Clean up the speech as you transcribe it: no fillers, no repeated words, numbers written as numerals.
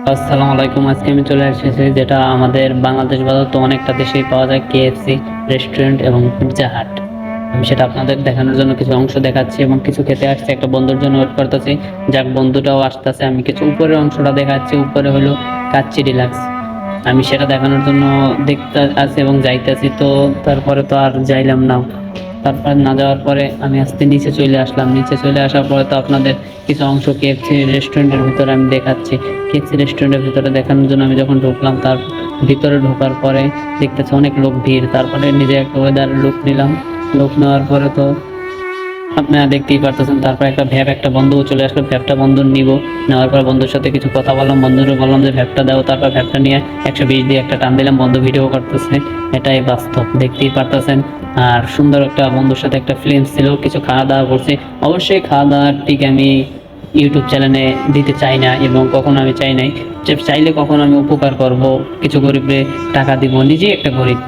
আসসালামু আলাইকুম। আজকে আমি চলে এসেছি যেটা আমাদের বাংলাদেশ বাদে তো অনেকটা দেশেই পাওয়া যায়, কেএফসি রেস্টুরেন্ট এবং পিৎজা হাট। আমি সেটা আপনাদের দেখানোর জন্য কিছু অংশ দেখাচ্ছি এবং কিছু খেতে আসছি, একটা বন্ধুর জন্য ওয়েট করতেছি। যাক, বন্ধুটাও আসতেছে। আমি কিছু উপরের অংশটা দেখাচ্ছি। উপরে হলো কাচ্চি ডিলাক্স। আমি সেটা দেখানোর জন্য দেখতে আছি এবং যাইতেছি, তো তারপরে তো আর যাইলাম না। তারপর না যাওয়ার পরে আমি আস্তে নিচে চলে আসলাম। নিচে চলে আসার পরে তো আপনাদের কিছু অংশ কেএফসি রেস্টুরেন্টের ভিতরে আমি দেখাচ্ছি। কেএফসি রেস্টুরেন্টের ভিতরে দেখানোর জন্য আমি যখন ঢুকলাম, তার ভিতরে ঢোকার পরে দেখতেছি অনেক লোক ভিড়। তারপরে নিজে একটা ওয়েদার লুক নিলাম। লুক নেওয়ার পরে তো আপনারা দেখতেই পারতেছেন। তারপর একটা বন্ধুও চলে আসলো। ভ্যাপটা বন্ধু নিব। নেওয়ার পর বন্ধুর সাথে কিছু কথা বললাম। বন্ধুরে বললাম যে ভ্যাপটা দাও। তারপর ভ্যাপটা নিয়ে 120 দিয়ে একটা টান দিলাম। বন্ধু ভিডিও করতেছে। এটাই বাস্তব, দেখতেই পারতেছেন। আর সুন্দর একটা বন্ধুর সাথে একটা ফিলিংস ছিল। কিছু খাওয়া দাওয়া করছি। অবশ্যই খাওয়া দাওয়ার ঠিক আমি ইউটিউব চ্যানেলে দিতে চাই না এবং কখনো আমি চাই নাই যে চাইলে কখনো আমি উপকার করব, কিছু গরিবরে টাকা দিব। নিজেই একটা গরিব।